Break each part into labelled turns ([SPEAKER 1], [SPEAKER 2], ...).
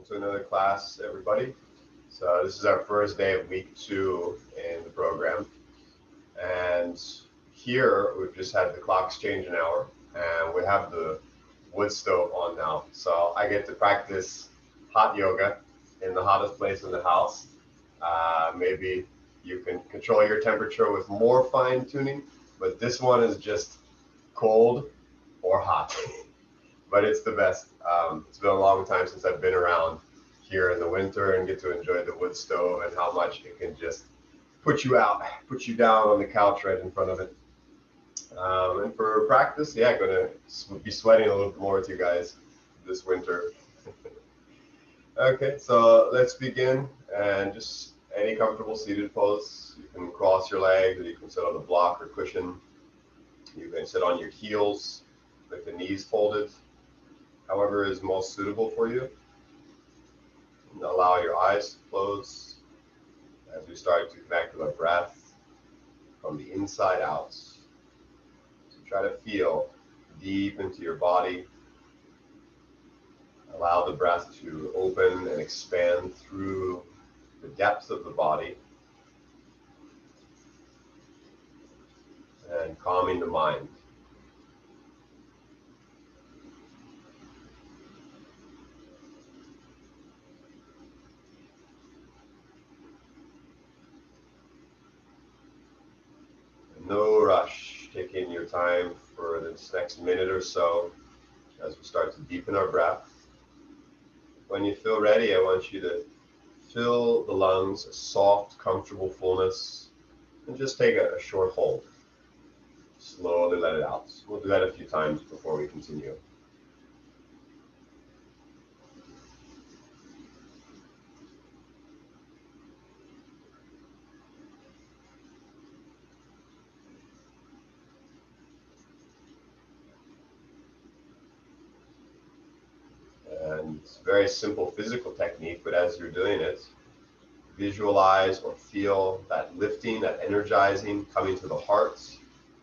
[SPEAKER 1] to another class, everybody. So this is our first day of week 2 in the program. And here we've just had the clocks change an hour and we have the wood stove on now. So I get to practice hot yoga in the hottest place in the house. Maybe you can control your temperature with more fine tuning, but this one is just cold or hot. But it's the best. It's been a long time since I've been around here in the winter and get to enjoy the wood stove and how much it can just put you out, put you down on the couch right in front of it. And for practice, yeah, going to be sweating a little bit more with you guys this winter. Okay, so let's begin, and just any comfortable seated pose. You can cross your legs, or you can sit on a block or cushion. You can sit on your heels with the knees folded, however is most suitable for you. And allow your eyes to close as we start to connect with our breath from the inside out. So try to feel deep into your body. Allow the breath to open and expand through the depths of the body and calming the mind. No rush, taking your time for this next minute or so as we start to deepen our breath. When you feel ready, I want you to fill the lungs a soft, comfortable fullness and just take a short hold. Slowly let it out. We'll do that a few times before we continue. And it's a very simple physical technique, but as you're doing it, visualize or feel that lifting, that energizing coming to the heart.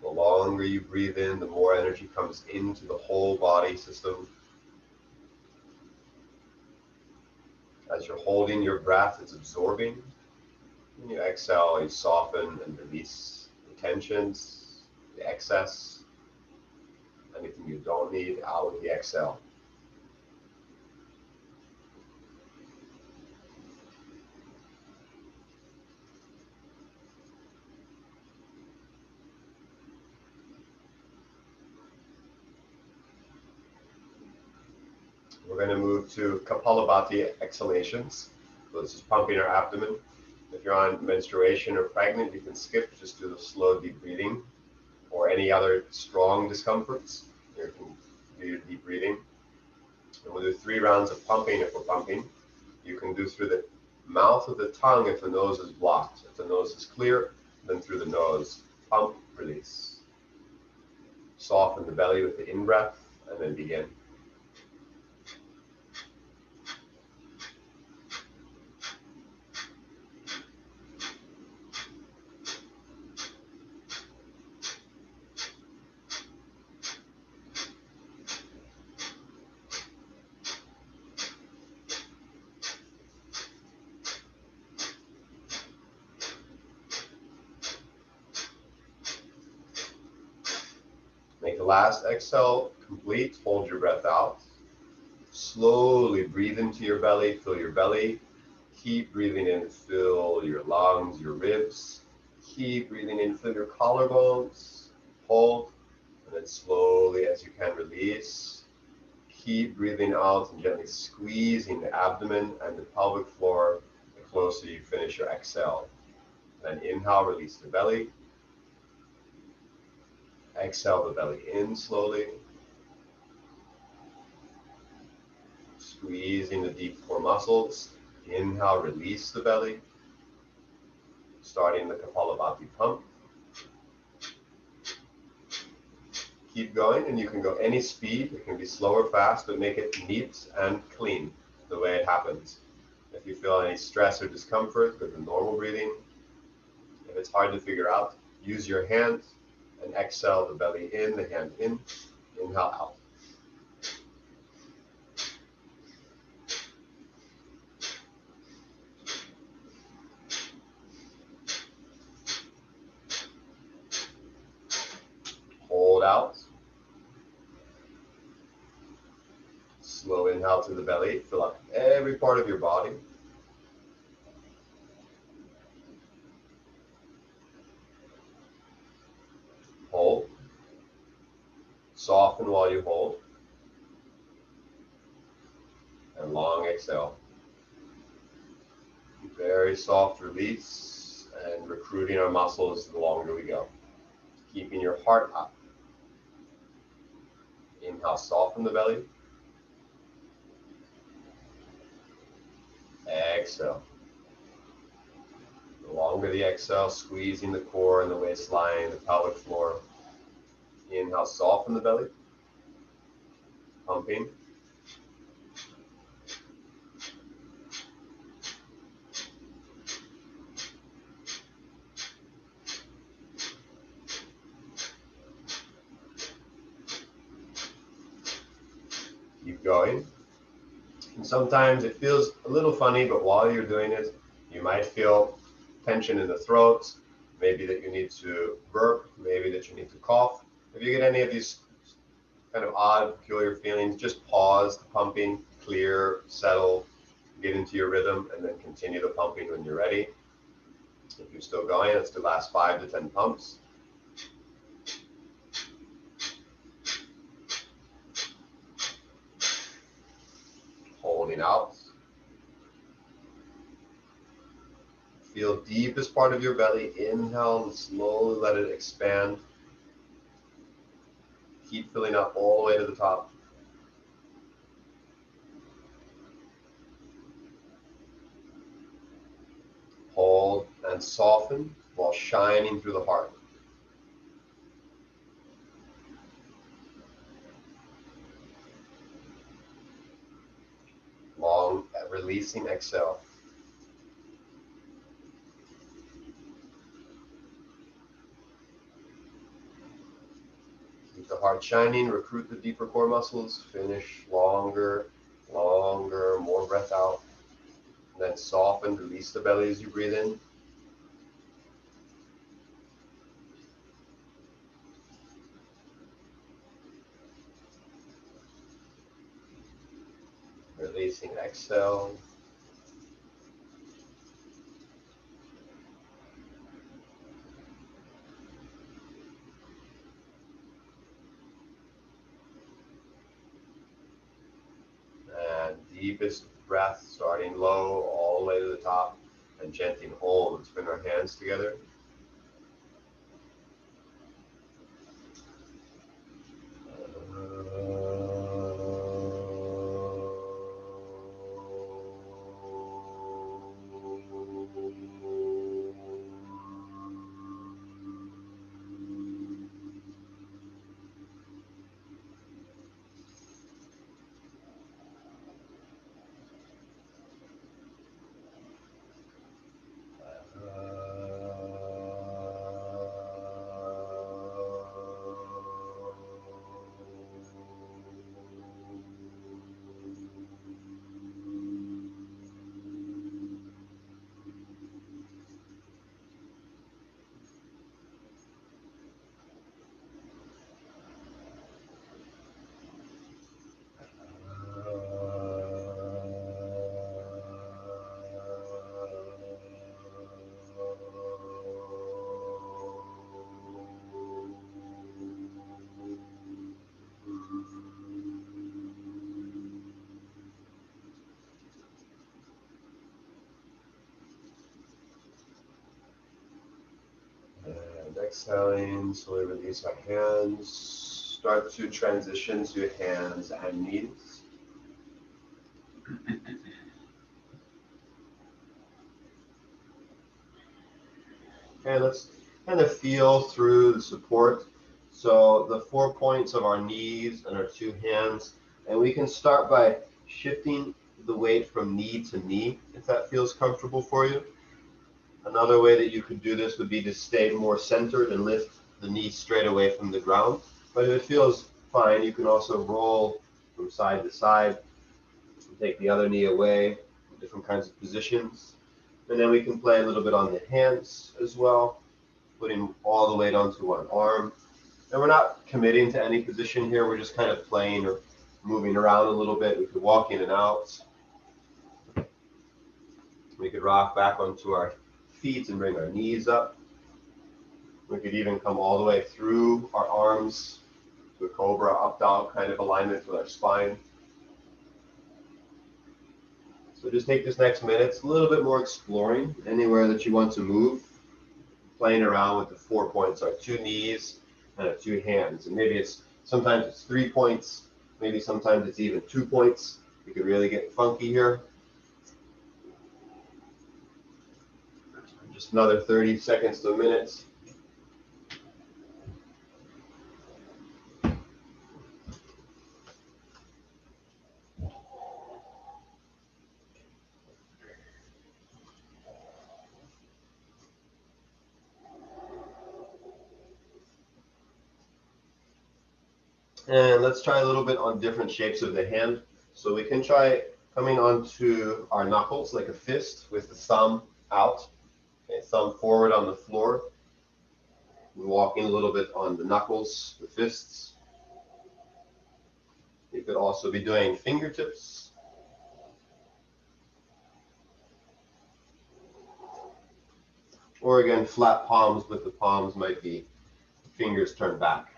[SPEAKER 1] The longer you breathe in, the more energy comes into the whole body system. As you're holding your breath, it's absorbing. When you exhale, you soften and release the tensions, the excess, anything you don't need out with the exhale. We're going to move to Kapalabhati exhalations. So this is pumping our abdomen. If you're on menstruation or pregnant, you can skip, just do the slow deep breathing, or any other strong discomforts. You can do your deep breathing. And we'll do 3 rounds of pumping if we're pumping. You can do through the mouth of the tongue if the nose is blocked. If the nose is clear, then through the nose. Pump, release. Soften the belly with the in-breath, and then begin. Make the last exhale complete. Hold your breath out. Slowly breathe into your belly. Fill your belly. Keep breathing in. Fill your lungs, your ribs. Keep breathing in. Fill your collarbones. Hold. And then slowly, as you can, release. Keep breathing out and gently squeezing the abdomen and the pelvic floor the closer you finish your exhale. Then inhale, release the belly. Exhale the belly in slowly. Squeezing the deep core muscles. Inhale, release the belly. Starting the Kapalabhati pump. Keep going, and you can go any speed. It can be slow or fast, but make it neat and clean the way it happens. If you feel any stress or discomfort with the normal breathing, if it's hard to figure out, use your hand and exhale the belly in, the hand in, inhale out. out. Slow inhale to the belly. Fill up every part of your body. Hold. Soften while you hold. And long exhale. Very soft release and recruiting our muscles the longer we go. Keeping your heart up. Inhale, soften the belly. Exhale. The longer the exhale, squeezing the core and the waistline, the pelvic floor. Inhale, soften the belly. Pumping. Keep going. And sometimes it feels a little funny, but while you're doing it, you might feel tension in the throat, maybe that you need to burp, maybe that you need to cough. If you get any of these kind of odd, peculiar feelings, just pause the pumping, clear, settle, get into your rhythm, and then continue the pumping when you're ready. If you're still going, let's do the last 5 to 10 pumps. Holding out. Feel deepest part of your belly. Inhale and slowly let it expand. Keep filling up all the way to the top. Hold and soften while shining through the heart. Long, releasing exhale. Keep the heart shining, recruit the deeper core muscles, finish longer, longer, more breath out. And then soften, release the belly as you breathe in. Releasing exhale. And deepest breath, starting low, all the way to the top, and gently hold. Let's bring our hands together. And exhaling, slowly release our hands. Start to transition to hands and knees. And let's kind of feel through the support. So the 4 points of our knees and our 2 hands. And we can start by shifting the weight from knee to knee, if that feels comfortable for you. Another way that you could do this would be to stay more centered and lift the knee straight away from the ground. But if it feels fine, you can also roll from side to side. Take the other knee away, different kinds of positions. And then we can play a little bit on the hands as well, putting all the weight onto one arm. And we're not committing to any position here. We're just kind of playing or moving around a little bit. We could walk in and out. We could rock back onto our feet and bring our knees up. We could even come all the way through our arms to a cobra, up dog kind of alignment with our spine. So just take this next minute. It's a little bit more exploring anywhere that you want to move. Playing around with the 4 points, our 2 knees and our 2 hands. And maybe sometimes it's 3 points, maybe sometimes it's even 2 points. You could really get funky here. Just another 30 seconds to a minute. And let's try a little bit on different shapes of the hand. So we can try coming onto our knuckles like a fist with the thumb out. Okay, thumb forward on the floor. We're walking a little bit on the knuckles, the fists. You could also be doing fingertips. Or again, flat palms, but the palms might be fingers turned back.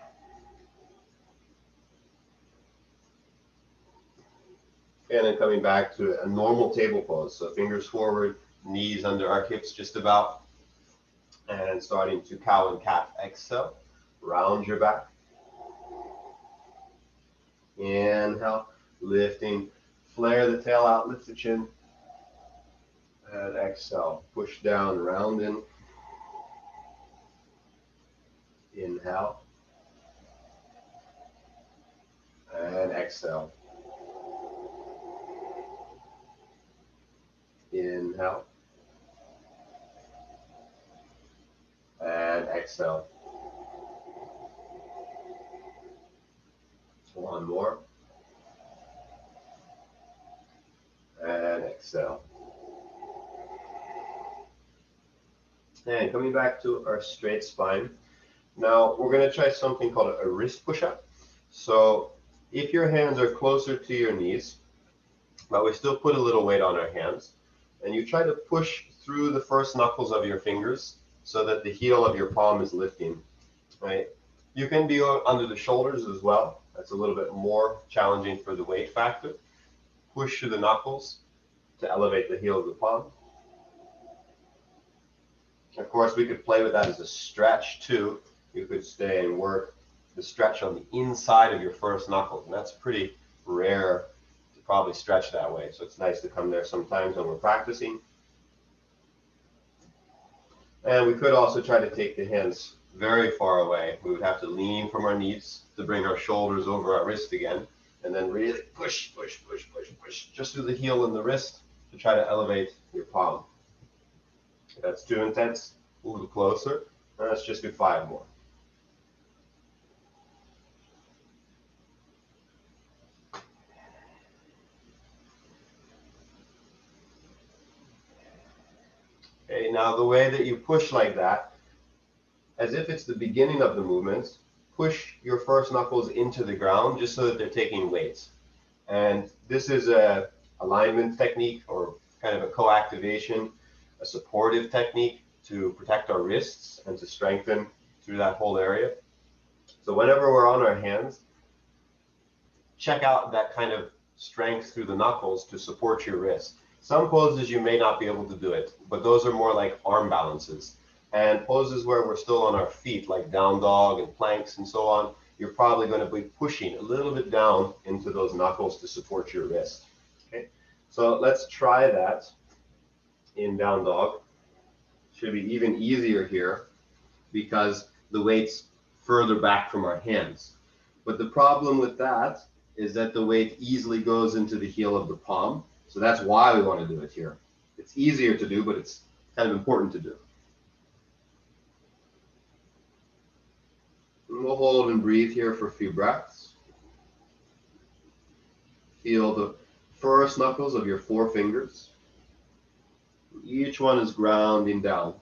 [SPEAKER 1] And then coming back to a normal table pose. So fingers forward, knees under our hips just about. And starting to cow and cat. Exhale, round your back. Inhale, lifting, flare the tail out, lift the chin. And exhale, push down, round in. Inhale. And exhale. Inhale. And exhale. One more. And exhale. And coming back to our straight spine. Now we're going to try something called a wrist push-up. So if your hands are closer to your knees, but we still put a little weight on our hands, and you try to push through the first knuckles of your fingers so that the heel of your palm is lifting, right? You can be under the shoulders as well. That's a little bit more challenging for the weight factor. Push through the knuckles to elevate the heel of the palm. Of course, we could play with that as a stretch too. You could stay and work the stretch on the inside of your first knuckles, and that's pretty rare to probably stretch that way. So it's nice to come there sometimes when we're practicing. And we could also try to take the hands very far away. We would have to lean from our knees to bring our shoulders over our wrist again, and then really push, push, push, push, push, just through the heel and the wrist to try to elevate your palm. If that's too intense, move closer. And let's just do 5 more. Okay, now the way that you push like that, as if it's the beginning of the movement, push your first knuckles into the ground just so that they're taking weight. And this is a alignment technique, or kind of a co-activation, a supportive technique to protect our wrists and to strengthen through that whole area. So whenever we're on our hands, check out that kind of strength through the knuckles to support your wrist. Some poses you may not be able to do it, but those are more like arm balances. And poses where we're still on our feet, like down dog and planks and so on, you're probably going to be pushing a little bit down into those knuckles to support your wrist. Okay, so let's try that in down dog. Should be even easier here because the weight's further back from our hands. But the problem with that is that the weight easily goes into the heel of the palm. So that's why we want to do it here. It's easier to do, but it's kind of important to do. And we'll hold and breathe here for a few breaths. Feel the first knuckles of your 4 fingers. Each one is grounding down.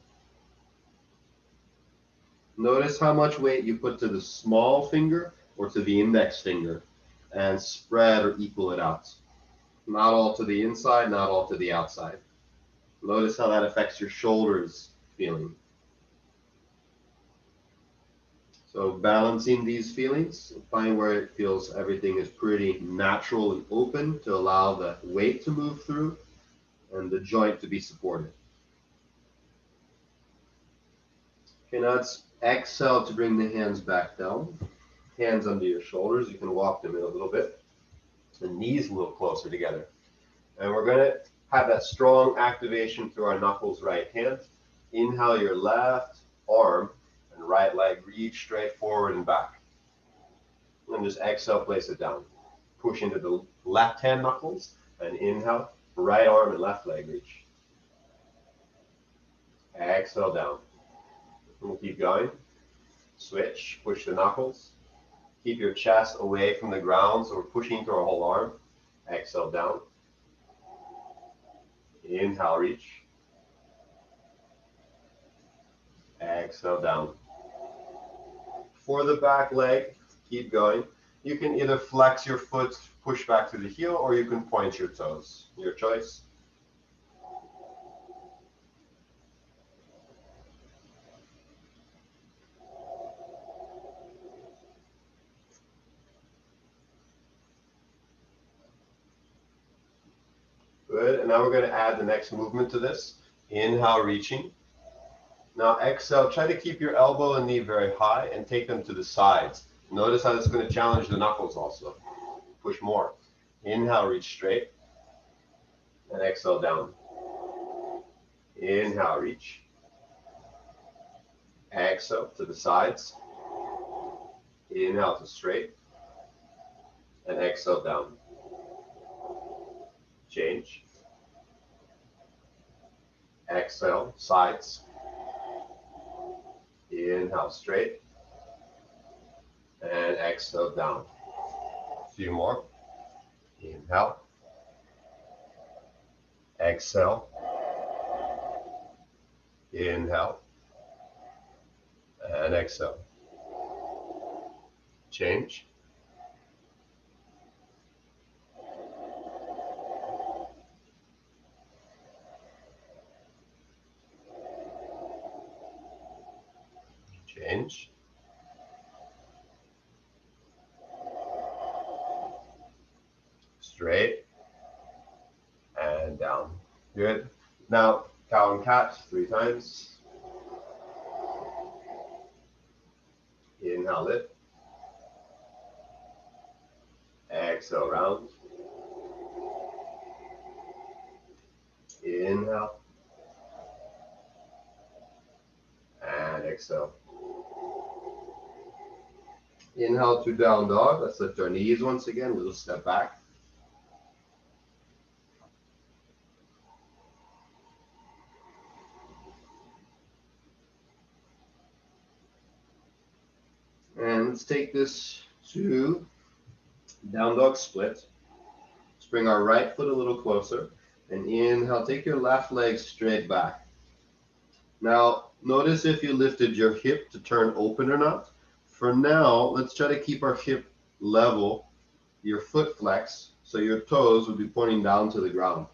[SPEAKER 1] Notice how much weight you put to the small finger or to the index finger, and spread or equal it out. Not all to the inside, not all to the outside. Notice how that affects your shoulders feeling. So balancing these feelings, find where it feels everything is pretty natural and open to allow the weight to move through and the joint to be supported. Okay, now let's exhale to bring the hands back down. Hands under your shoulders. You can walk them in a little bit. The knees a little closer together. And we're going to have that strong activation through our knuckles right hand. Inhale your left arm and right leg, reach straight forward and back. And just exhale, place it down. Push into the left hand knuckles and inhale, right arm and left leg reach. Exhale down. And we'll keep going. Switch, push the knuckles. Keep your chest away from the ground, so we're pushing through our whole arm. Exhale down. Inhale, reach. Exhale down. For the back leg, keep going. You can either flex your foot, push back to the heel, or you can point your toes. Your choice. Good, and now we're going to add the next movement to this. Inhale, reaching. Now exhale, try to keep your elbow and knee very high and take them to the sides. Notice how this is going to challenge the knuckles also. Push more. Inhale, reach straight. And exhale down. Inhale, reach. Exhale to the sides. Inhale to straight. And exhale down. Change. Exhale, sides. Inhale, straight. And exhale, down. A few more. Inhale. Exhale. Inhale. And exhale. Change. Change. Straight. And down. Good. Now, cow and cat 3 times. Inhale, lift. Exhale, round. Inhale. And exhale. Inhale to down dog. Let's lift our knees once again. We'll step back. And let's take this to down dog split. Let's bring our right foot a little closer. And inhale, take your left leg straight back. Now, notice if you lifted your hip to turn open or not. For now, let's try to keep our hip level, your foot flex, so your toes would be pointing down to the ground.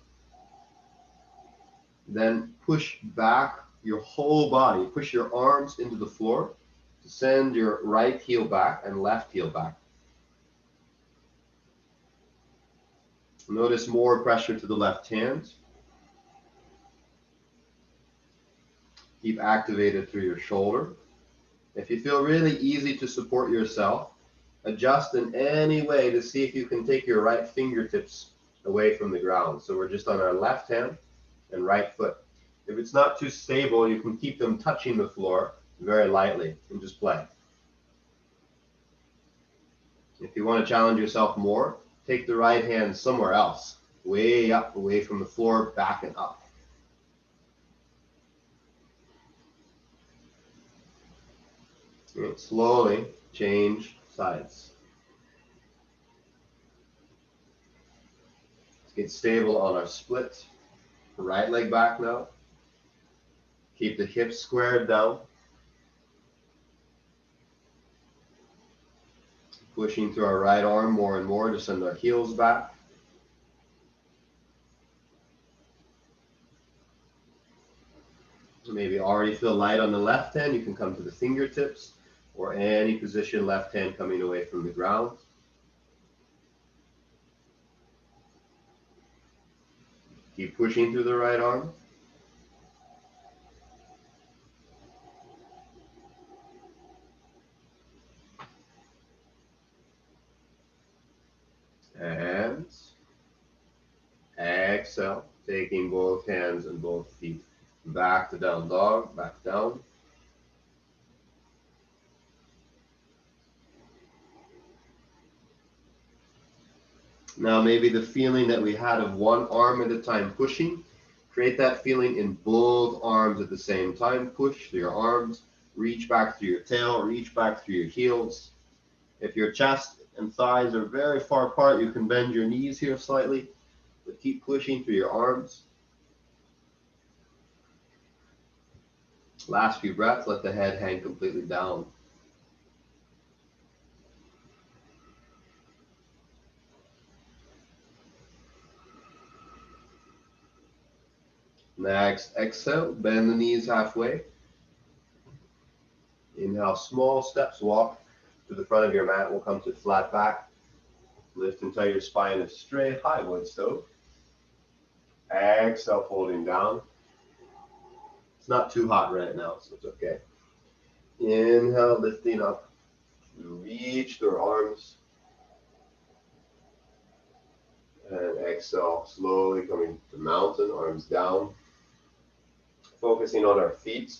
[SPEAKER 1] Then push back your whole body. Push your arms into the floor to send your right heel back and left heel back. Notice more pressure to the left hand. Keep activated through your shoulder. If you feel really easy to support yourself, adjust in any way to see if you can take your right fingertips away from the ground. So we're just on our left hand and right foot. If it's not too stable, you can keep them touching the floor very lightly and just play. If you want to challenge yourself more, take the right hand somewhere else, way up, away from the floor, back and up. And slowly change sides. Let's get stable on our split. Right leg back now. Keep the hips squared down. Pushing through our right arm more and more to send our heels back. Maybe already feel light on the left hand. You can come to the fingertips or any position, left hand coming away from the ground. Keep pushing through the right arm. And exhale, taking both hands and both feet back to down dog, back down. Now maybe the feeling that we had of one arm at a time pushing, create that feeling in both arms at the same time. Push through your arms, reach back through your tail, reach back through your heels. If your chest and thighs are very far apart, you can bend your knees here slightly, but keep pushing through your arms. Last few breaths, let the head hang completely down. Next, exhale, bend the knees halfway. Inhale, small steps, walk to the front of your mat. We'll come to flat back. Lift until your spine is straight, high wood stove. Exhale, folding down. It's not too hot right now, so it's okay. Inhale, lifting up. Reach through arms. And exhale, slowly coming to mountain, arms down. Focusing on our feet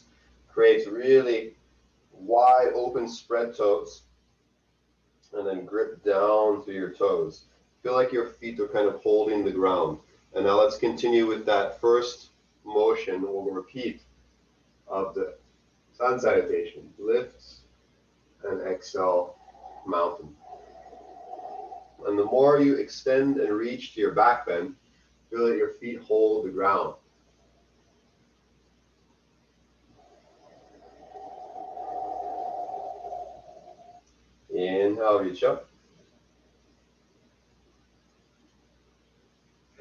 [SPEAKER 1] creates really wide open spread toes. And then grip down through your toes. Feel like your feet are kind of holding the ground. And now let's continue with that first motion. We'll repeat of the sun salutation. Lift and exhale, mountain. And the more you extend and reach to your back bend, feel that your feet hold the ground. Inhale, reach up.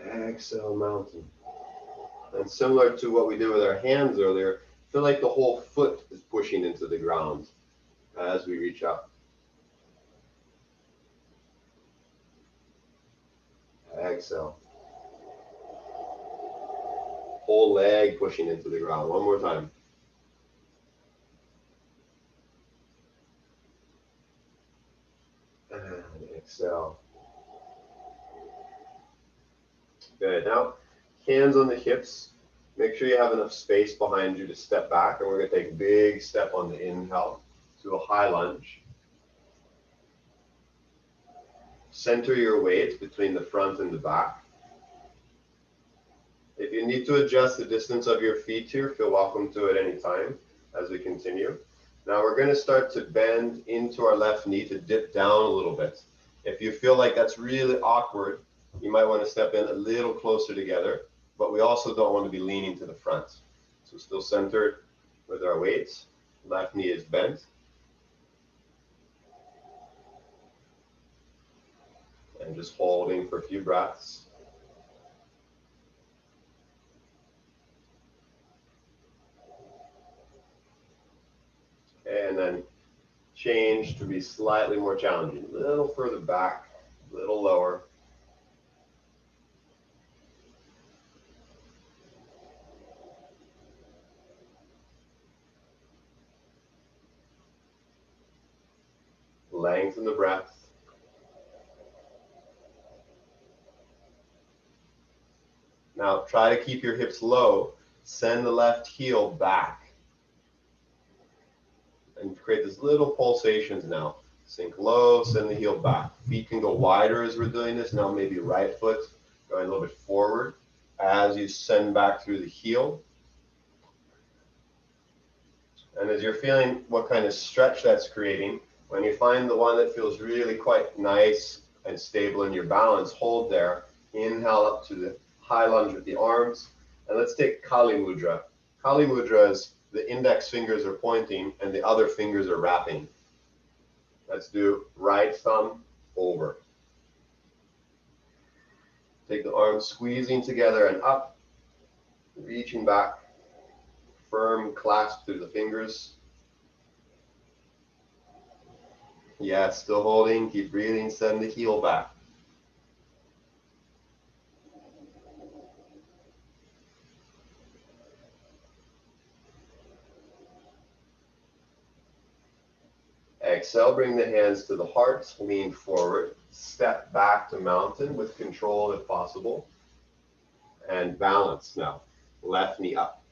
[SPEAKER 1] Exhale, mountain. And similar to what we did with our hands earlier, feel like the whole foot is pushing into the ground as we reach up. Exhale. Whole leg pushing into the ground. One more time. And exhale. Good. Now, hands on the hips. Make sure you have enough space behind you to step back. And we're going to take a big step on the inhale to a high lunge. Center your weight between the front and the back. If you need to adjust the distance of your feet here, feel welcome to it any time as we continue. Now we're going to start to bend into our left knee to dip down a little bit. If you feel like that's really awkward, you might want to step in a little closer together, but we also don't want to be leaning to the front. So still centered with our weights. Left knee is bent. And just holding for a few breaths. And then change to be slightly more challenging. A little further back, a little lower. Lengthen the breath. Now try to keep your hips low. Send the left heel back. And create these little pulsations now. Sink low, send the heel back. Feet can go wider as we're doing this. Now maybe right foot going a little bit forward as you send back through the heel. And as you're feeling what kind of stretch that's creating, when you find the one that feels really quite nice and stable in your balance, hold there. Inhale up to the high lunge with the arms. And let's take Kali Mudra. Kali Mudra is the index fingers are pointing and the other fingers are wrapping. Let's do right thumb over. Take the arms squeezing together and up, reaching back, firm clasp through the fingers. Yes, still holding, keep breathing, send the heel back. Exhale, bring the hands to the heart, lean forward, step back to mountain with control if possible, and balance now. Left knee up.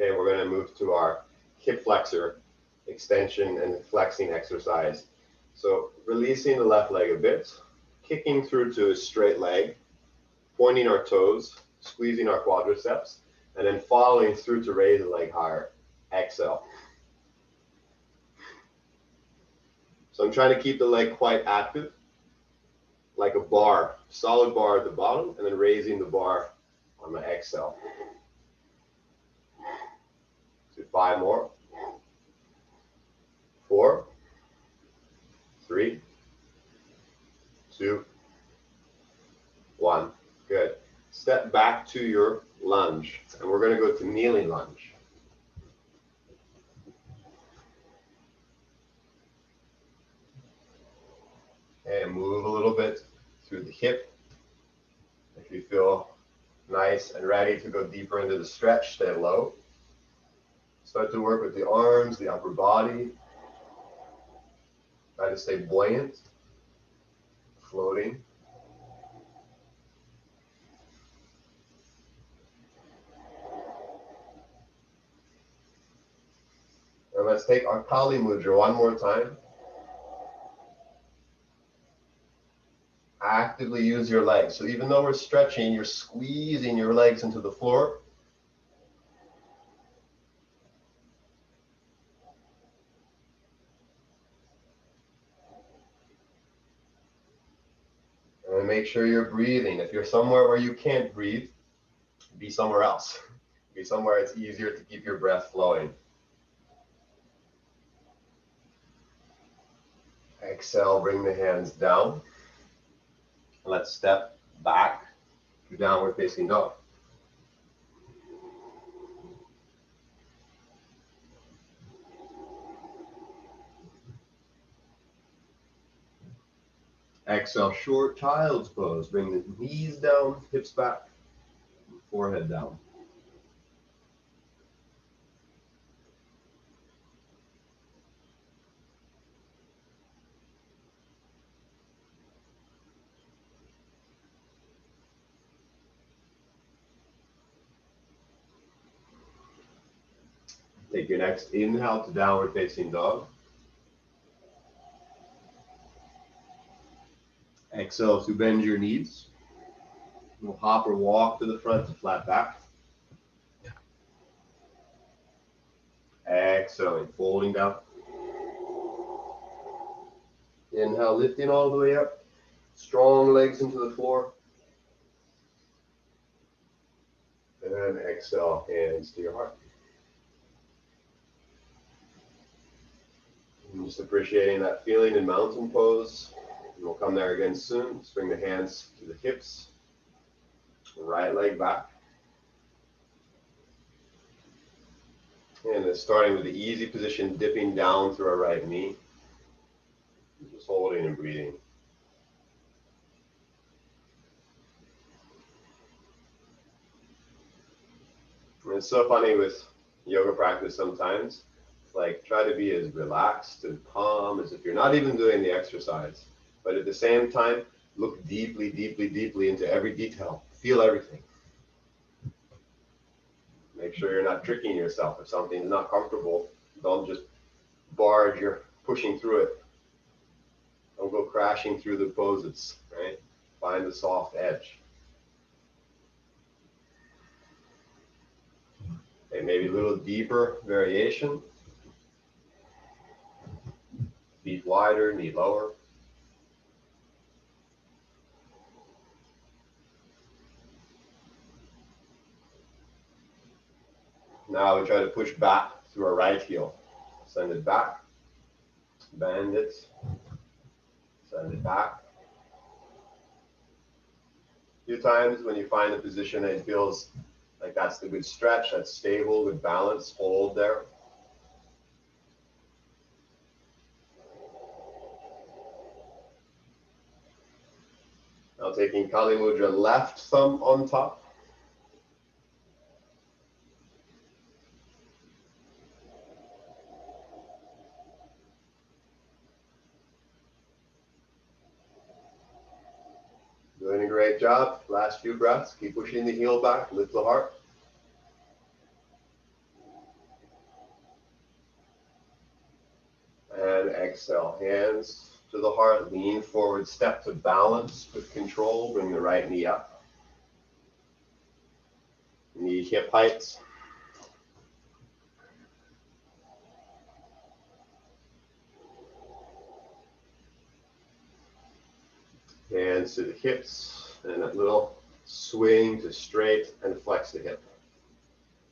[SPEAKER 1] Okay, we're going to move to our hip flexor extension and flexing exercise. So releasing the left leg a bit, kicking through to a straight leg, pointing our toes, squeezing our quadriceps, and then following through to raise the leg higher. Exhale. So I'm trying to keep the leg quite active, like a bar, solid bar at the bottom, and then raising the bar on my exhale. Do 5 more. 4, 3, 2, 1. Good. Step back to your lunge, and we're going to go to kneeling lunge. And move a little bit through the hip. If you feel nice and ready to go deeper into the stretch, stay low. Start to work with the arms, the upper body. Try to stay buoyant, floating. And let's take our Kali Mudra one more time. Actively use your legs. So even though we're stretching, you're squeezing your legs into the floor. And make sure you're breathing. If you're somewhere where you can't breathe, be somewhere else. Be somewhere it's easier to keep your breath flowing. Exhale, bring the hands down. Let's step back to downward facing dog. Exhale, short child's pose. Bring the knees down, hips back, forehead down. Take your next inhale to downward facing dog. Exhale to bend your knees. We'll hop or walk to the front to flat back. Exhaling, folding down. Inhale, lifting all the way up. Strong legs into the floor. And exhale, hands to your heart. And just appreciating that feeling in mountain pose. And we'll come there again soon. Just bring the hands to the hips. Right leg back. And then starting with the easy position, dipping down through our right knee. Just holding and breathing. And it's so funny with yoga practice sometimes. Like, try to be as relaxed and calm as if you're not even doing the exercise. But at the same time, look deeply, deeply, deeply into every detail. Feel everything. Make sure you're not tricking yourself. If something's not comfortable, don't just barge, you're pushing through it. Don't go crashing through the poses, right? Find the soft edge. Okay, maybe a little deeper variation. Feet wider, knee lower. Now we try to push back through our right heel. Send it back, bend it, send it back. A few times when you find a position that feels like that's the good stretch, that's stable, good balance, hold there. Now taking Kali Mudra, left thumb on top. Doing a great job. Last few breaths. Keep pushing the heel back, lift the heart. And exhale, hands to the heart, lean forward, step to balance with control, bring the right knee up. Knee hip height. Hands to the hips, and a little swing to straight and flex the hip.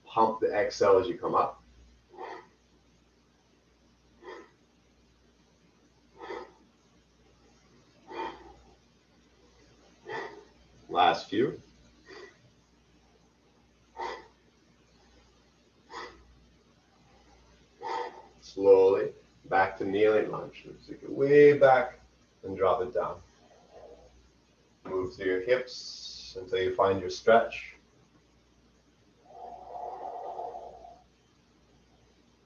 [SPEAKER 1] Pump the exhale as you come up. Last few. Slowly back to kneeling lunge. Take it way back and drop it down. Move through your hips until you find your stretch.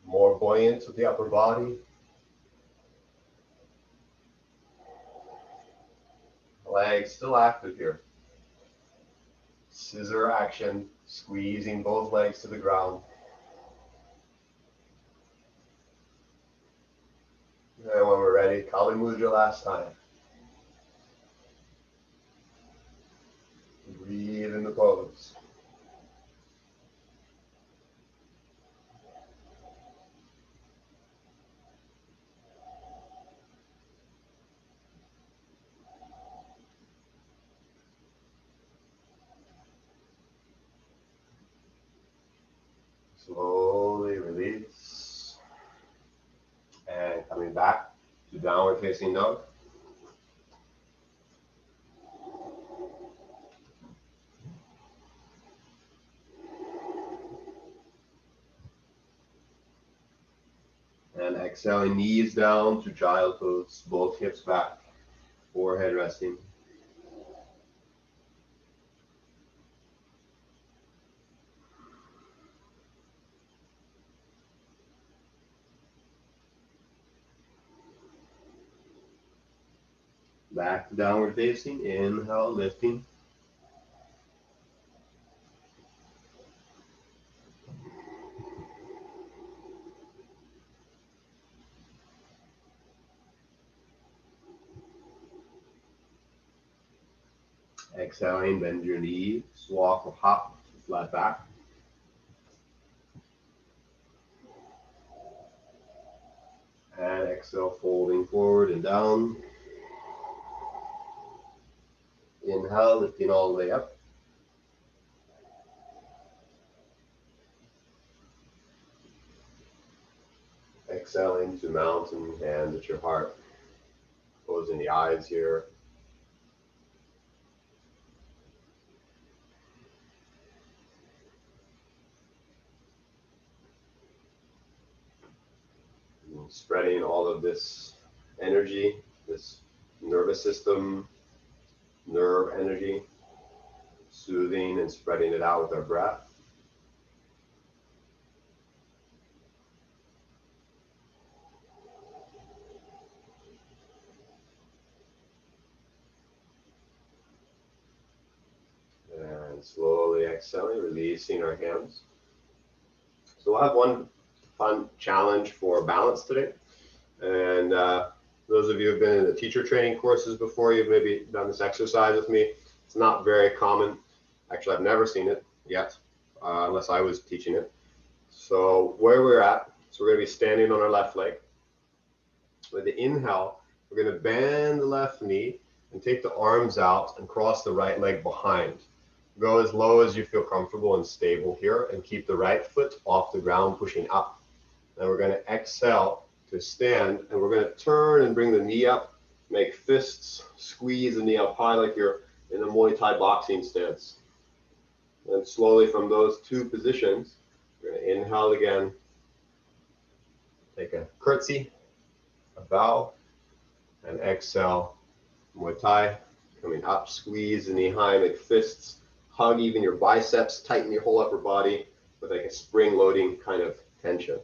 [SPEAKER 1] More buoyant with the upper body. Legs still active here. Scissor action, squeezing both legs to the ground. And when we're ready, Kali Mudra last time. Breathe in the pose. Slowly release. And coming back to downward facing dog. And exhaling, knees down to child pose, both hips back, forehead resting. Back to downward facing, inhale, lifting. Exhaling, bend your knees, walk or hop to flat back. And exhale, folding forward and down. Inhale, lifting all the way up. Exhaling to mountain, hands at your heart. Closing the eyes here. And spreading all of this energy, this nervous system, nerve energy, soothing and spreading it out with our breath. And slowly exhaling, releasing our hands. So we'll have one fun challenge for balance today. And those of you who have been in the teacher training courses before, you've maybe done this exercise with me. It's not very common. Actually, I've never seen it yet, unless I was teaching it. So where we're at, so we're going to be standing on our left leg. With the inhale, we're going to bend the left knee and take the arms out and cross the right leg behind. Go as low as you feel comfortable and stable here, and keep the right foot off the ground, pushing up. And we're going to exhale to stand, and we're going to turn and bring the knee up, make fists, squeeze the knee up high like you're in a Muay Thai boxing stance. And slowly from those two positions, we're going to inhale again, take a curtsy, a bow, and exhale, Muay Thai, coming up, squeeze the knee high, make fists, hug even your biceps, tighten your whole upper body with like a spring loading kind of tension.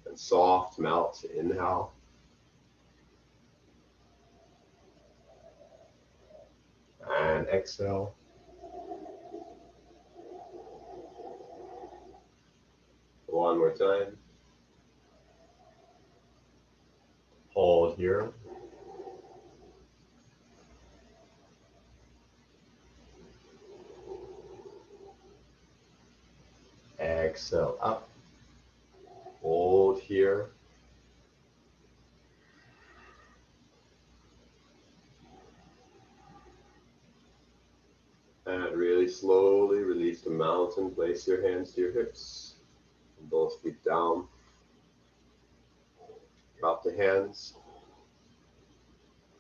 [SPEAKER 1] And soft melt, inhale. And exhale. One more time. Hold here. Exhale up. Hold here. And really slowly release the mountain. Place your hands to your hips. Both feet down. Drop the hands.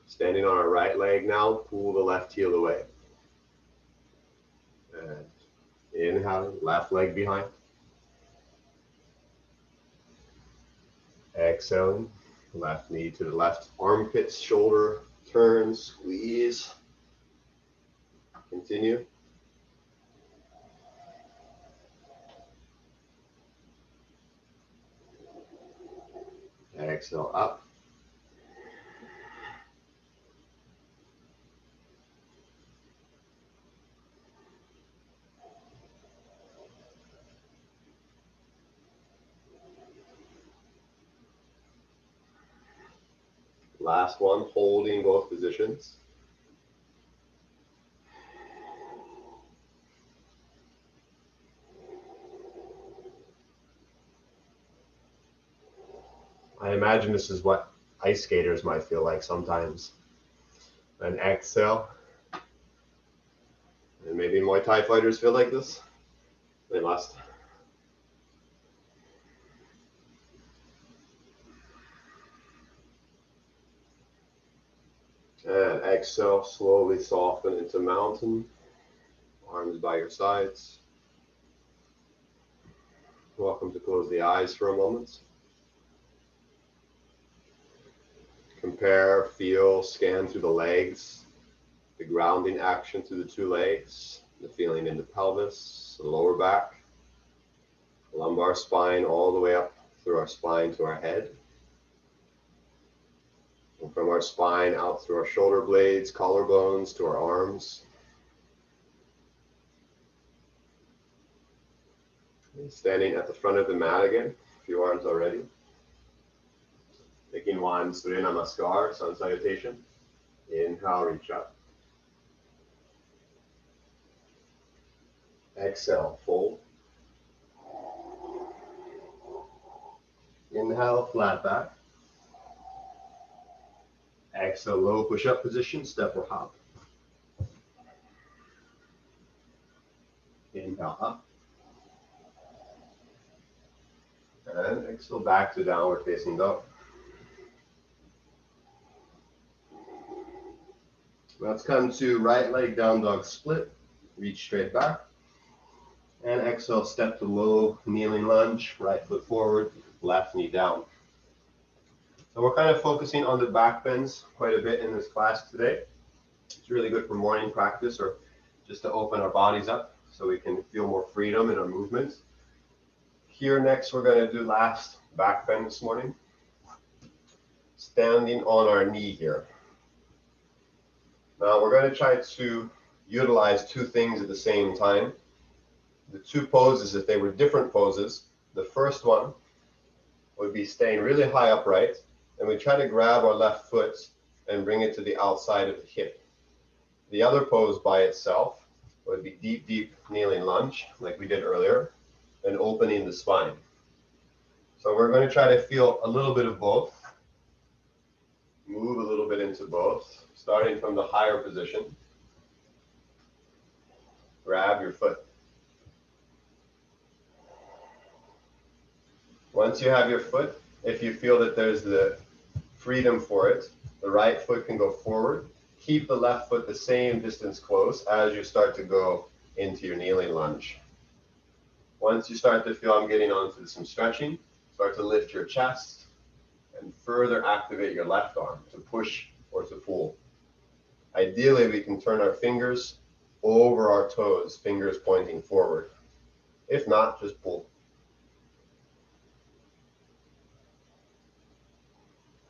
[SPEAKER 1] Standing on our right leg now, pull the left heel away. And inhale, left leg behind. Exhaling, left knee to the left, armpits, shoulder, turn, squeeze. Continue. Exhale up. Last one, holding both positions. I imagine this is what ice skaters might feel like sometimes. And exhale. And maybe Muay Thai fighters feel like this. They must. And exhale, slowly soften into mountain. Arms by your sides. Welcome to close the eyes for a moment. Compare, feel, scan through the legs, the grounding action through the two legs, the feeling in the pelvis, the lower back, lumbar spine all the way up through our spine to our head. And from our spine out through our shoulder blades, collarbones to our arms. And standing at the front of the mat again, a few arms already. Taking one, Surya Namaskar, sun salutation. Inhale, reach up. Exhale, fold. Inhale, flat back. Exhale, low push-up position, step or hop. Inhale, up. And exhale, back to downward facing dog. Let's come to right leg down dog split. Reach straight back. And exhale, step to low kneeling lunge. Right foot forward, left knee down. So we're kind of focusing on the back bends quite a bit in this class today. It's really good for morning practice or just to open our bodies up so we can feel more freedom in our movements. Here next, we're going to do last back bend this morning. Standing on our knee here. Now we're going to try to utilize two things at the same time. The two poses, if they were different poses, the first one would be staying really high upright, and we try to grab our left foot and bring it to the outside of the hip. The other pose by itself would be deep, deep kneeling lunge, like we did earlier, and opening the spine. So we're going to try to feel a little bit of both. Move a little bit into both, starting from the higher position. grab your foot. Once you have your foot, if you feel that there's the freedom for it, the right foot can go forward. Keep the left foot the same distance close as you start to go into your kneeling lunge. Once you start to feel I'm getting onto some stretching, start to lift your chest and further activate your left arm to push or to pull. Ideally, we can turn our fingers over our toes, fingers pointing forward. If not, just pull.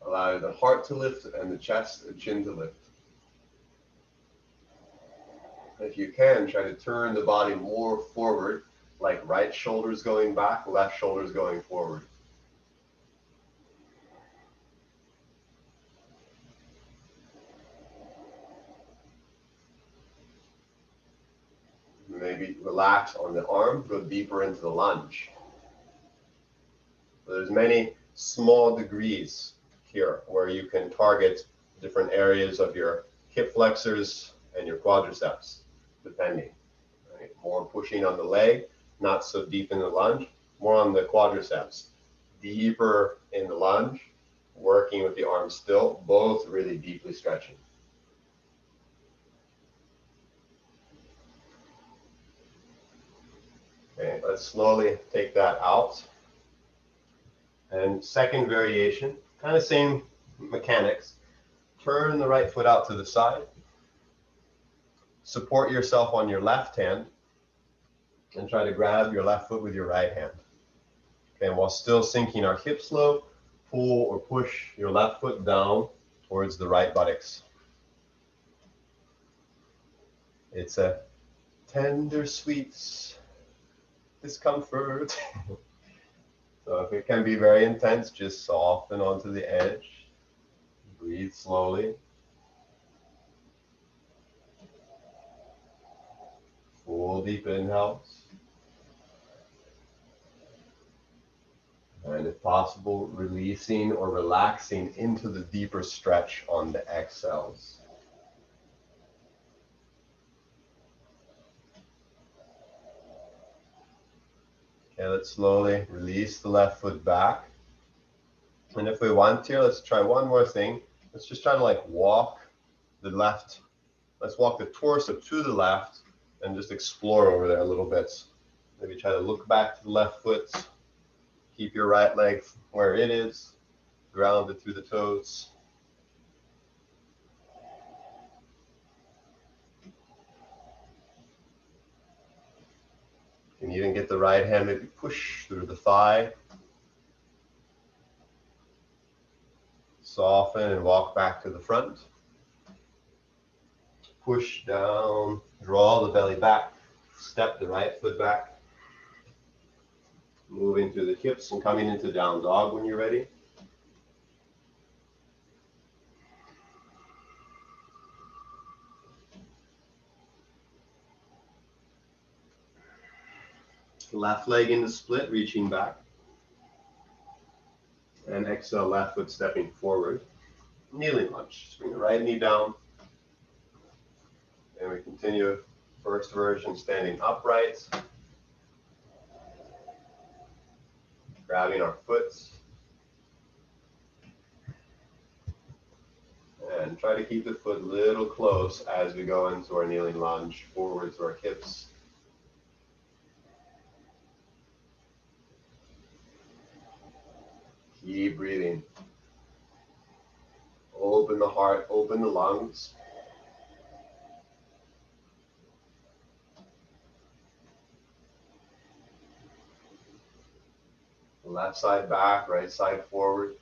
[SPEAKER 1] Allow the heart to lift and the chest and chin to lift. If you can, try to turn the body more forward, like right shoulders going back, left shoulders going forward. Maybe relax on the arm, go deeper into the lunge. So there's many small degrees here where you can target different areas of your hip flexors and your quadriceps, depending. Right? More pushing on the leg, not so deep in the lunge, more on the quadriceps. Deeper in the lunge, working with the arms still, both really deeply stretching. Okay, let's slowly take that out. And second variation, kind of same mechanics. Turn the right foot out to the side. Support yourself on your left hand and try to grab your left foot with your right hand. Okay, and while still sinking our hips low, pull or push your left foot down towards the right buttocks. It's a tender, sweet discomfort. So if it can be very intense, just soften onto the edge. Breathe slowly. Full deep inhales. And if possible, releasing or relaxing into the deeper stretch on the exhales. Okay, let's slowly release the left foot back. And if we want to, let's try one more thing. Let's just try to like walk the left. Let's walk the torso to the left and just explore over there a little bit. Maybe try to look back to the left foot. Keep your right leg where it is, grounded through the toes. You can even get the right hand, maybe push through the thigh. Soften and walk back to the front. Push down, draw the belly back, step the right foot back. Moving through the hips and coming into down dog when you're ready. Left leg in the split, reaching back. And exhale, left foot stepping forward. Kneeling lunge. Just bring the right knee down. And we continue first version standing upright. Grabbing our foot. And try to keep the foot a little close as we go into our kneeling lunge, forward to our hips. Keep breathing. Open the heart, open the lungs. Left side back, right side forward.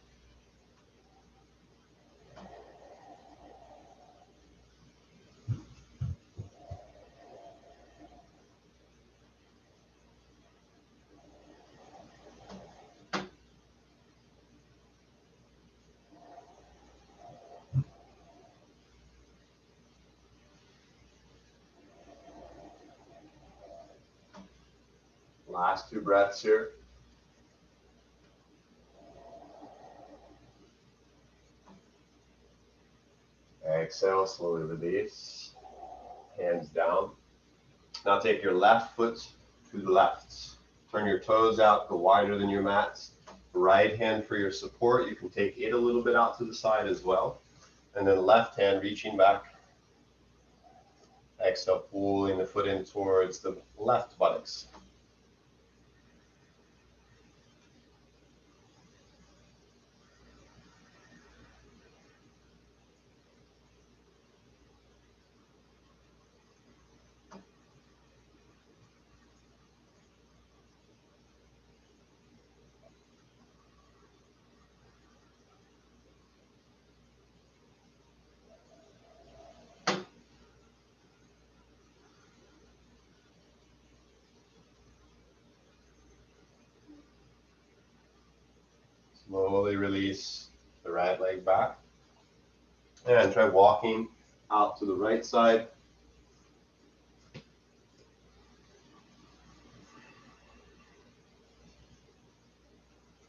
[SPEAKER 1] Last two breaths here. Exhale, slowly release. Hands down. Now take your left foot to the left. Turn your toes out, go wider than your mats. Right hand for your support. You can take it a little bit out to the side as well. And then left hand reaching back. Exhale, pulling the foot in towards the left buttocks. Slowly release the right leg back. And try walking out to the right side.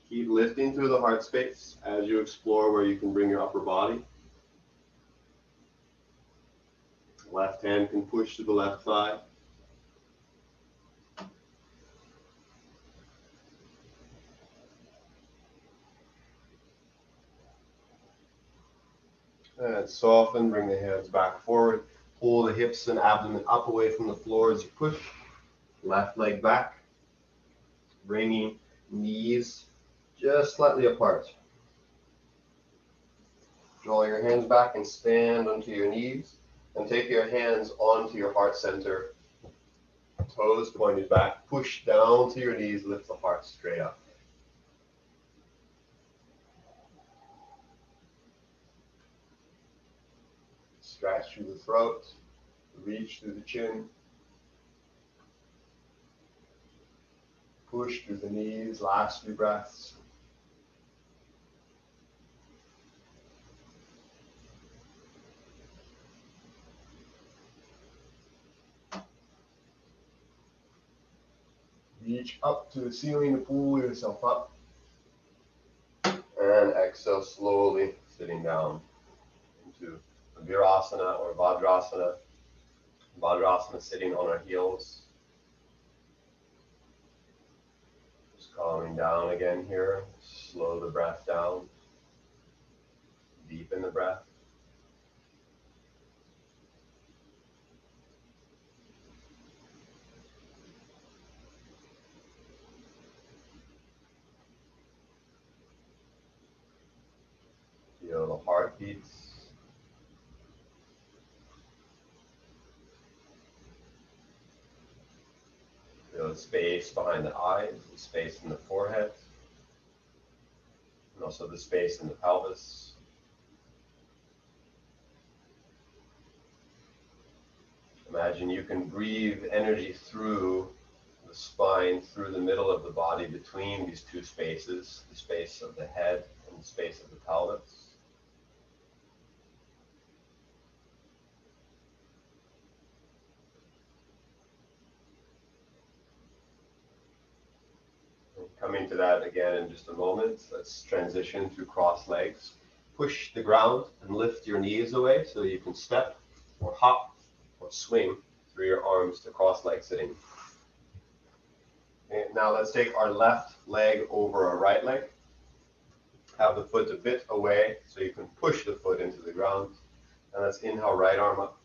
[SPEAKER 1] Keep lifting through the heart space as you explore where you can bring your upper body. Left hand can push to the left thigh. And soften, bring the hands back forward. Pull the hips and abdomen up away from the floor as you push. Left leg back. Bringing knees just slightly apart. Draw your hands back and stand onto your knees. And take your hands onto your heart center. Toes pointed back. Push down to your knees. Lift the heart straight up. Stretch through the throat. Reach through the chin. Push through the knees. Last few breaths. Reach up to the ceiling to pull yourself up. And exhale slowly, sitting down into Virasana or Vajrasana. Vajrasana, sitting on our heels. Just calming down again here. Slow the breath down. Deepen the breath. Feel the heartbeats. Feel the space behind the eyes, the space in the forehead, and also the space in the pelvis. Imagine you can breathe energy through the spine, through the middle of the body, between these two spaces, the space of the head and the space of the pelvis. Coming to that again in just a moment. Let's transition to cross legs. Push the ground and lift your knees away so you can step or hop or swing through your arms to cross leg sitting. Okay, now let's take our left leg over our right leg. Have the foot a bit away so you can push the foot into the ground. And let's inhale, right arm up.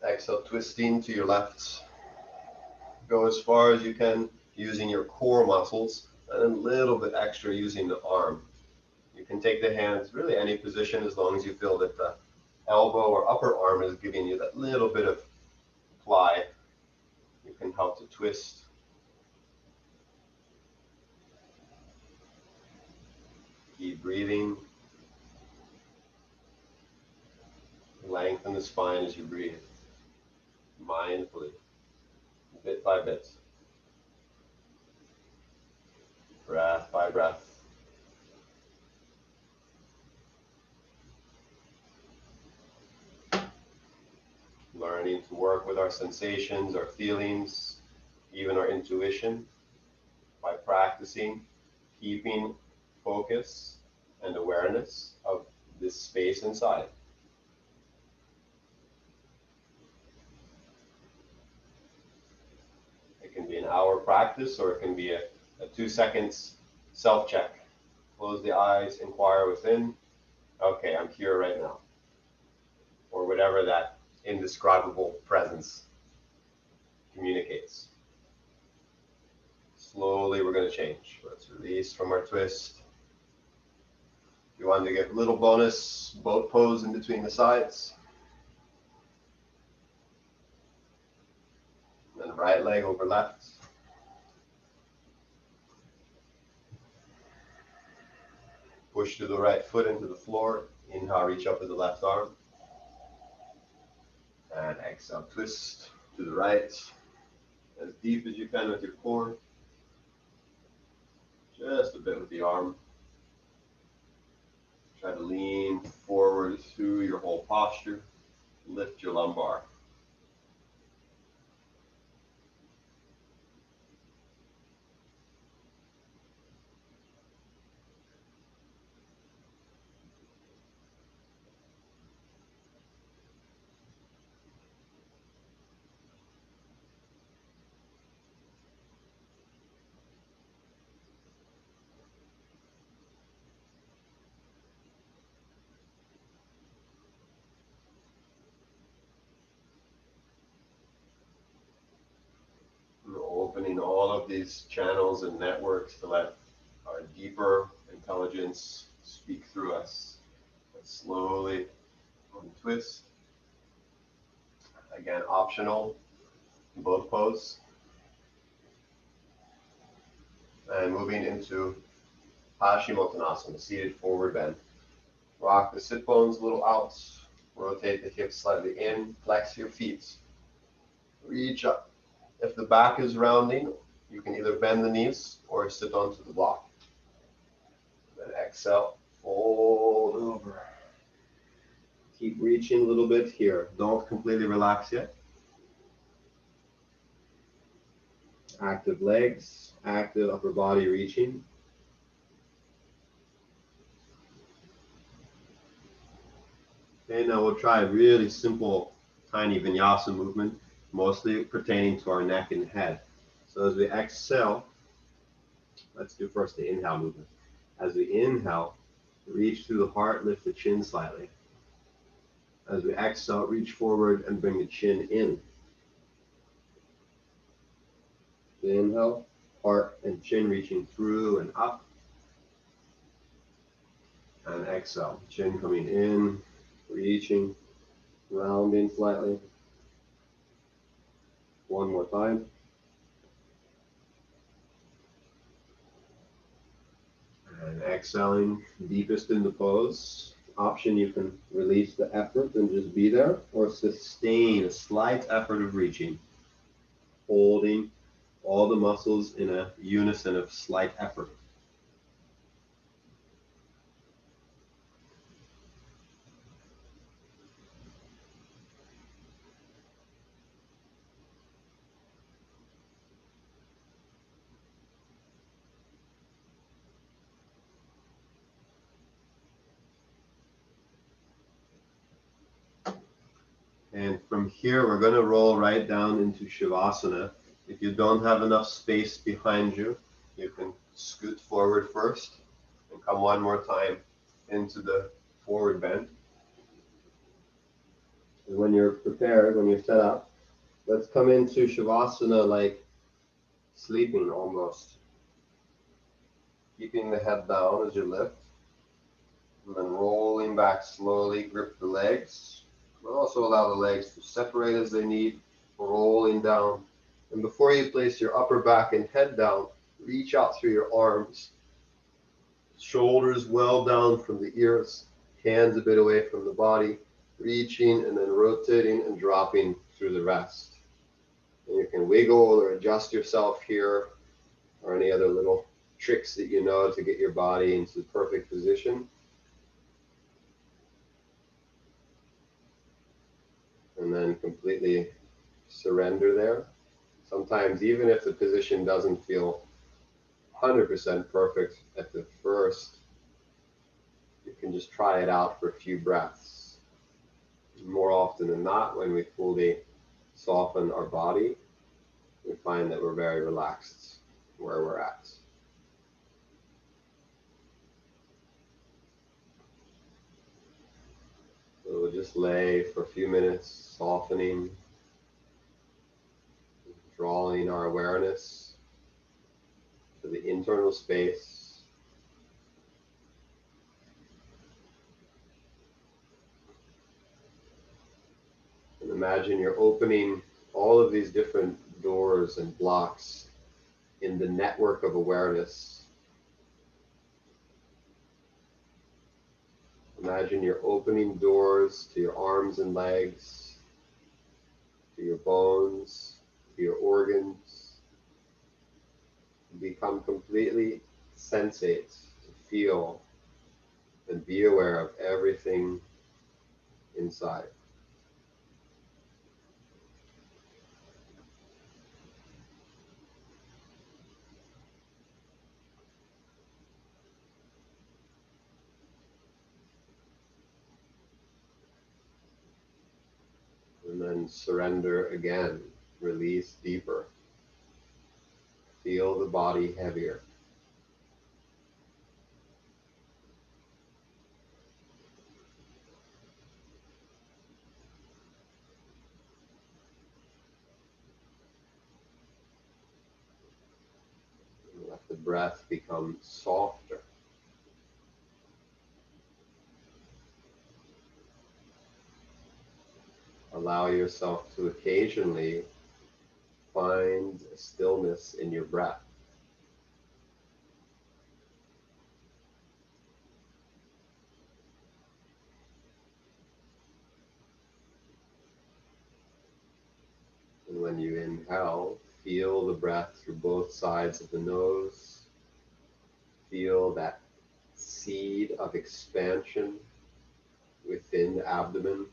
[SPEAKER 1] Exhale, twisting to your left. Go as far as you can using your core muscles, and a little bit extra using the arm. You can take the hands really any position as long as you feel that the elbow or upper arm is giving you that little bit of ply. You can help to twist. Keep breathing. Lengthen the spine as you breathe, mindfully, bit by bit. Breath by breath. Learning to work with our sensations, our feelings, even our intuition by practicing, keeping focus and awareness of this space inside. practice, or it can be a 2 seconds self-check. Close the eyes, inquire within. Okay, I'm here right now. Or whatever that indescribable presence communicates. Slowly we're going to change. Let's release from our twist. You want to get a little bonus boat pose in between the sides. And then right leg over left. Push to the right foot into the floor. Inhale, reach up with the left arm. And exhale, twist to the right. As deep as you can with your core. Just a bit with the arm. Try to lean forward through your whole posture. Lift your lumbar. Opening all of these channels and networks to let our deeper intelligence speak through us. Let's slowly untwist. Again, optional, both pose. And moving into Paschimottanasana, seated forward bend. Rock the sit bones a little out. Rotate the hips slightly in. Flex your feet. Reach up. If the back is rounding, you can either bend the knees or sit onto the block. Then exhale, fold over. Keep reaching a little bit here. Don't completely relax yet. Active legs, active upper body reaching. Okay, now we'll try a really simple, tiny vinyasa movement, mostly pertaining to our neck and head. So as we exhale, let's do first the inhale movement. As we inhale, reach through the heart, lift the chin slightly. As we exhale, reach forward and bring the chin in. Inhale, heart and chin reaching through and up. And exhale, chin coming in, reaching, rounding slightly. One more time. And exhaling, deepest in the pose. Option, you can release the effort and just be there, or sustain a slight effort of reaching. Holding all the muscles in a unison of slight effort. And from here, we're going to roll right down into Shavasana. If you don't have enough space behind you, you can scoot forward first and come one more time into the forward bend. And when you're prepared, when you're set up, let's come into Shavasana like sleeping almost. Keeping the head down as you lift. And then rolling back slowly, grip the legs. But also allow the legs to separate as they need, rolling down. And before you place your upper back and head down, reach out through your arms. Shoulders well down from the ears, hands a bit away from the body, reaching and then rotating and dropping through the rest. And you can wiggle or adjust yourself here, or any other little tricks that you know to get your body into the perfect position. And then completely surrender there. Sometimes even if the position doesn't feel 100% perfect at the first, you can just try it out for a few breaths. More often than not, when we fully soften our body, we find that we're very relaxed where we're at. So we'll just lay for a few minutes, softening, drawing our awareness to the internal space. And imagine you're opening all of these different doors and blocks in the network of awareness. Imagine you're opening doors to your arms and legs, to your bones, to your organs. Become completely sensate, to feel and be aware of everything inside. And then surrender again, release deeper. Feel the body heavier. And let the breath become softer. Allow yourself to occasionally find a stillness in your breath. And when you inhale, feel the breath through both sides of the nose. Feel that seed of expansion within the abdomen.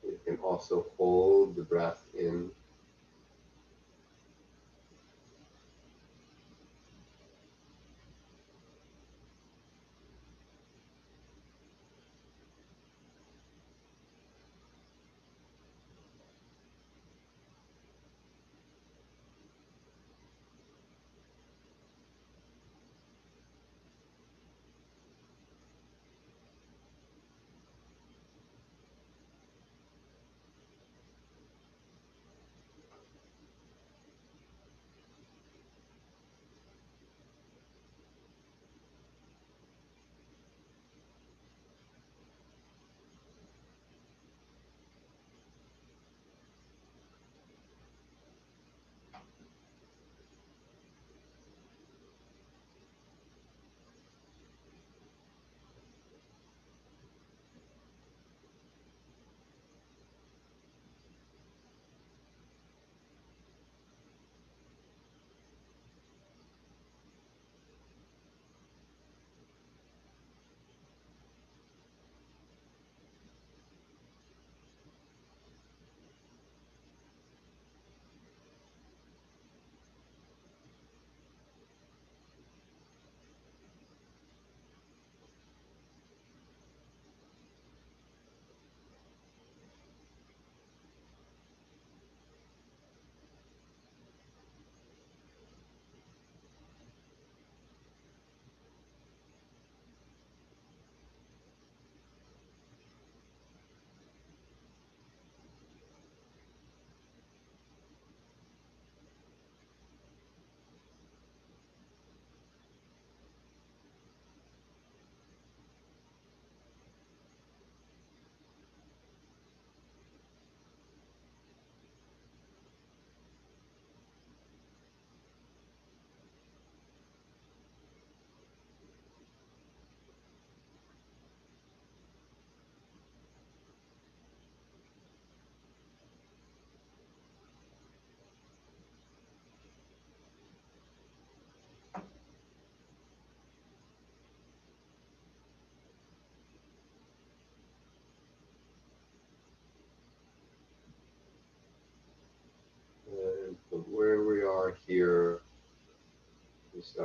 [SPEAKER 1] You can also hold the breath in.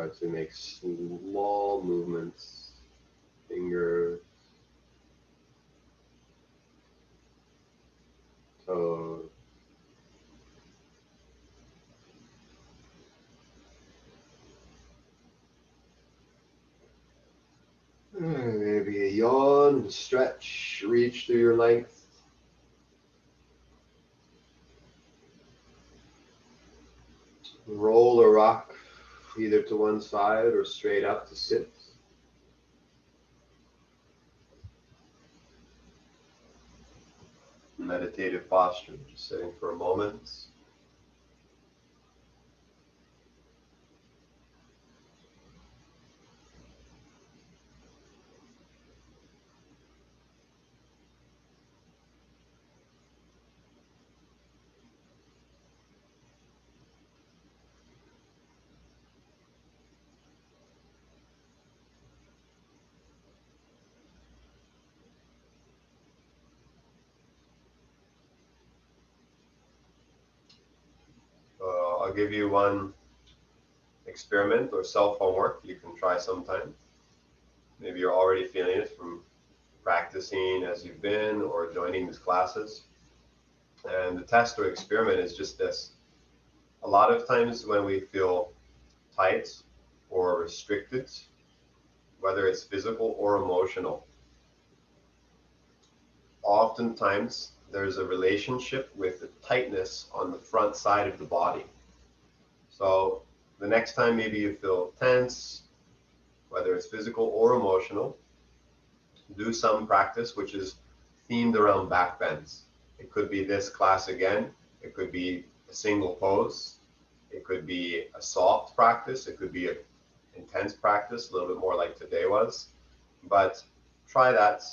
[SPEAKER 1] Start to make small movements, fingers, toes. Maybe a yawn, stretch, reach through your length. Roll or rock either to one side or straight up to sit. Meditative posture, just sitting for a moment. I'll give you one experiment or self-homework you can try sometime. Maybe you're already feeling it from practicing as you've been or joining these classes. And the test or experiment is just this. A lot of times when we feel tight or restricted, whether it's physical or emotional, oftentimes there's a relationship with the tightness on the front side of the body. So the next time maybe you feel tense, whether it's physical or emotional, do some practice which is themed around backbends. It could be this class again, it could be a single pose, it could be a soft practice, it could be an intense practice, a little bit more like today was. But try that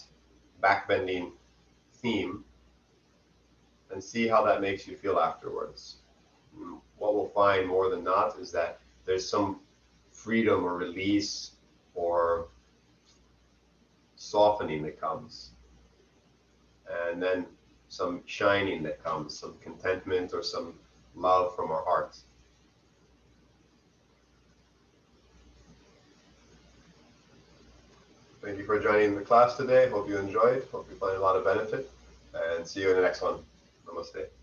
[SPEAKER 1] backbending theme and see how that makes you feel afterwards. What we'll find more than not is that there's some freedom or release or softening that comes, and then some shining that comes, some contentment or some love from our hearts. Thank you for joining the class today. Hope you enjoyed. Hope you find a lot of benefit, and see you in the next one. Namaste.